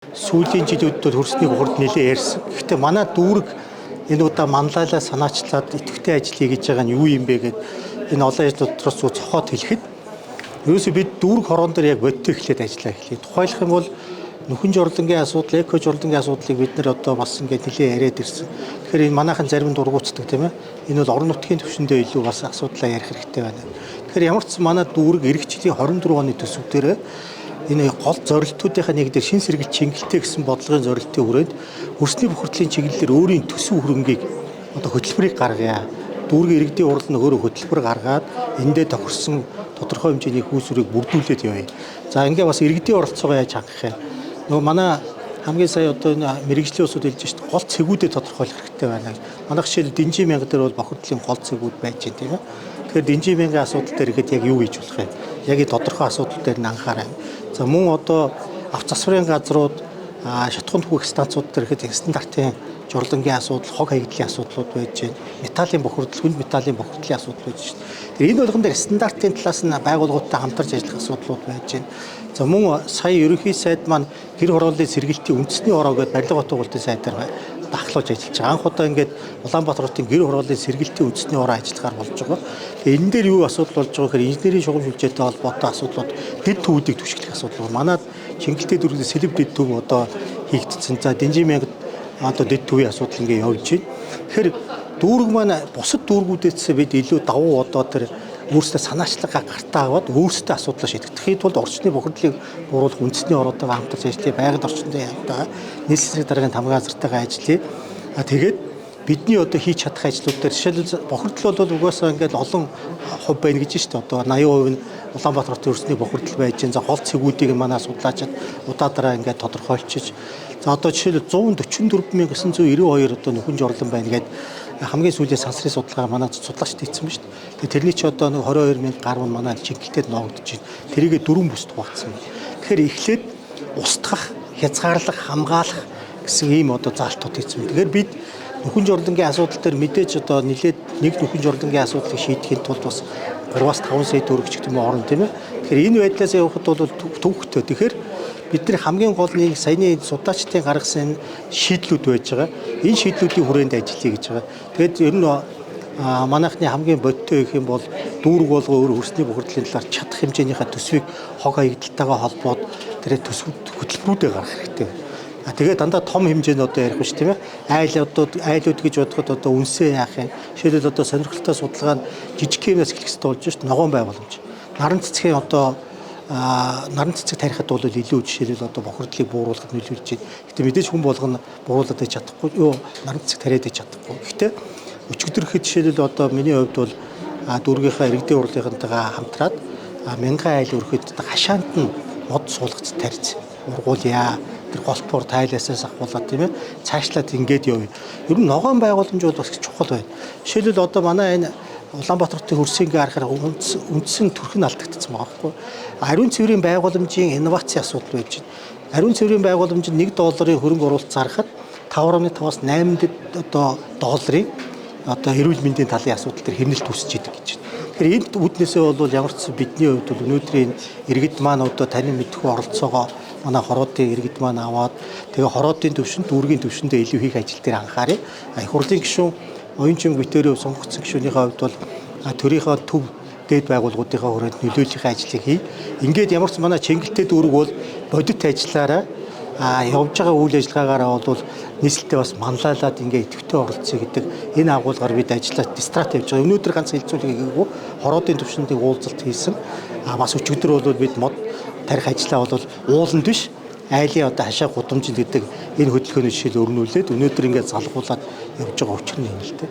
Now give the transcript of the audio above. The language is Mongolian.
Сүүлийн жилүүд бол хөрсний бохорд нэлээд ярьсан. Гэхдээ манай дүүрэг энэ удаа манлайлаа санаачлаад идэвхтэй ажил хийж байгаа нь юу юм бэ гэд энэ олон ажлууд дотроос цохоод хэлэхэд ерөөсөө бид дүүрэг хорон дээр яг бодтой эхлээд ажиллаа эхлэе. Тухайлах юм бол нүхэн журлангийн асуудал, эко журлангийн асуудлыг бид нэр одоо бас ингээд нэлээд яриад ирсэн. Тэгэхээр энэ манайхан зарим дургуутдаг тийм ээ. Энэ бол орон нутгийн түвшиндээ илүү бас асуудлаа ярих хэрэгтэй байна. Тэгэхээр ямар ч манай дүүрэг эх жилийн 24 оны төсөв дээр энэ гол зорилтуудынхаа нэг дээр шин сэргэлт чиглэлтэй гэсэн бодлогын зорилтын хүрээнд хөрсний бохирдлын чиглэлээр өөрийн төсөв хөрөнгийг одоо хөтөлбөрийг гаргая. Дүүргийн иргэдийн хурал нь өөрөө хөтөлбөр гаргаад эндээ тохирсон тодорхой хэмжээний хүүсвэрийг бүрдүүлээд явъя. За ингээ бас иргэдийн оролцоогоо яаж хангах юм. Нөгөө манай хамгийн сая одоо мэрэгжлийн усуд хэлж шít гол цэгүүдээ тодорхойлох хэрэгтэй байна. Манайх жишээл Дэнжи мянга дээр бол бохирдлын гол цэгүүд байж байна тийм ээ. Тэгэхээр Дэнжи мянга асуудал дээр ихэд яг юу хийж болох юм? Яг и тодорхой асуудал дээр нь анхаарай. За мөн одоо авч засварын газрууд шатхуун түүх станцууд дээр ихэд стандартын журлангийн асуудал, хог хаягдлын асуудлууд байж байна. Металлын бохирдол, хүнд металлын бохирдлын асуудал байж байна. Тэгэхээр энэ болгон дээр стандартын талаас нь байгууллагуудтай хамтарч ажиллах асуудлууд байж байна. За мөн сая ерөнхий сайд маань гэр хорооллын сэргээлтийн үндэсний ороо гэдэг барилга утгуулалтын сайдаар дахлуулж ажиллаж байгаа. Анх удаа ингээд Улаанбаатарын гэр хорооллын сэргээлтийн үндэсний ороо ажиллахаар болж байгаа. Тэгээ энэ дээр юу асуудал болж байгаа гэхээр инженерийн шугам шүлжээтэй холбоотой асуудлууд, дэд төвүүдийг түшиглэх асуудал. Манайд Чингэлтэй дүүргийн сэлб дэд төв одоо хийгдсэн. За Дэнжи мянга одоо дэд төвийн асуудал ингээд явж байна. Тэгэхээр дүүрэг маань бусад дүүргүүдээс бид илүү давуу одоо тэр өөрсдөө санаачлагаа гартаа аваад өөрсдөө асуудлаа шийдэхэд тулд орчны бохирдлыг бууруулах үндэсний орнуудаа хамтарч ажиллая, байгаль орчинд явтаа нийслэлийн даргын тамга газартайгаа ажиллая. Тэгээд бидний одоо хийж чадах ажлууд дээр жишээлбэл бохирдол бол угаасаа ингээд олон хувь байна гэж шүү дээ. Одоо 80% нь Улаанбаатар хотын хөрсний бохирдол байж гэн. За гол цэгүүдийг манай судлаачид удаадараа ингээд тодорхойлчих. За одоо жишээлбэл 144,992 одоо нүхэн журлан байна гэдэг хамгийн сүүлийн сансрын судалгаа манай судлаач хийсэн ба шүү дээ. Тэрний чи одоо 22,000 гаруй нь манай Чингэлтэд ногдож байна. Тэрийгээ дөрвөн бүсд хуваацсан. Тэгэхээр эхлээд устгах, хязгаарлах, хамгаалах гэсэн ийм одоо заалтууд хийсэн. Тэгэхээр бид нүхэн журлангийн асуудал дээр мэдээж одоо нэлээд нэг нүхэн журлангийн асуудлыг шийдэхэд тулд бас 3-5 сая төгрөг ч гэх юм орно тийм ээ. Тэгэхээр энэ байдлаас явахад бол төвхтэй. Тэгэхээр бидний хамгийн гол нэг саяны судаачдын гаргасан шийдлүүд байж байгаа. Энэ шийдлүүдийн хүрээнд ажиллая гэж байгаа. Тэгээд ер нь манайхны хамгийн бодтой гэх юм бол дүүрэг болго өөр хөрсний бохирдлын талаар чадах хэмжээнийхээ төсвийг хог хаягдталтайгаа холбоод тэр төсвүүд хөтөлбөрүүдээ гаргах хэрэгтэй. Тэгээд дандаа том хэмжээнд одоо ярих биш тийм ээ. Айлууд гэж бодоход одоо үнсээ яах юм. Жишээлбэл одоо сонирхолтой судалгаа нь жижиг хэмнээс эхлэх хэрэгтэй болж шүү дээ. Ногоон байгууламж. Наран цэцгийн одоо наран цэцэг тарихад бол илүү жишээлбэл одоо бохирдлыг бууруулахад нөлөөлж байна. Гэтэ мэдээж хүн болгоно бууруулаад иж чадахгүй юу наран цэцэг тариад иж чадахгүй. Гэтэ өчигдөрөхэд жишээлбэл одоо миний хувьд бол дүүргийнхаа иргэдийн урлагийнтайгаа хамтраад 1000 айл өрхөд хашаанд нь мод суулгац тарьж ургуулъя. Тэр голпор тайлаасаас ахуулаад тийм ээ цаашлаад ингээд явъя. Ер нь ногоон байгууламж бол бас чухал байна. Жишээлбэл одоо манай энэ Улаанбаатарын хөрсийг харахаар үндсэн төрх нь алдагдсан байгаа байхгүй. Ариун цэврийн байгууламжийн инновацийн асуудал байж байна. Ариун цэврийн байгууламжид $1 хөрөнгө оруулалт зархад 5.5-аас 8 одоо долларын одоо эрүүл мэндийн талын асуудал төр хэрнэлт үүсэж идэг гэж байна. Тэгэхээр энэ үүднээсээ бол ямар ч бидний хувьд бол өнөөдрийн иргэд маань одоо таны мэдхүү оролцоогоо манай хороодын иргэд маань аваад тэгээ хороодын төвшөнд дүүргийн төвшөндөө илүү хийх ажил дээр анхаарай. Их хурлын гишүүн оюунчин бүтээрээ сонгогдсон гишүүнийхээ хувьд бол төрийнхөө төв дээд байгууллагуудынхаа хүрээнд нөлөөллийн ажлыг хий. Ингээд ямар ч манай Чингэлтэй дүүрэг бол бодит ажиллаараа явж байгаа үйл ажиллагаагаараа бол нийслэлтэй бас манлайлаад ингээ идэвхтэй оролцъё гэдэг энэ агуулгаар бид ажиллаад дистрат явж байгаа. Өнөөдөр ганц хэлцүүлэг хийгээгүй хороодын төвшөндийн уулзалт хийсэн. Бас өчигдөр бол бид мод тарих ажиллаа бол ууланд биш айлын одоо хашаа гудамжинд гэдэг энэ хөдөлгөөний жишээл өрнүүлээд өнөөдөр ингээд залгуулад явж байгаа учир нь юм л дээ.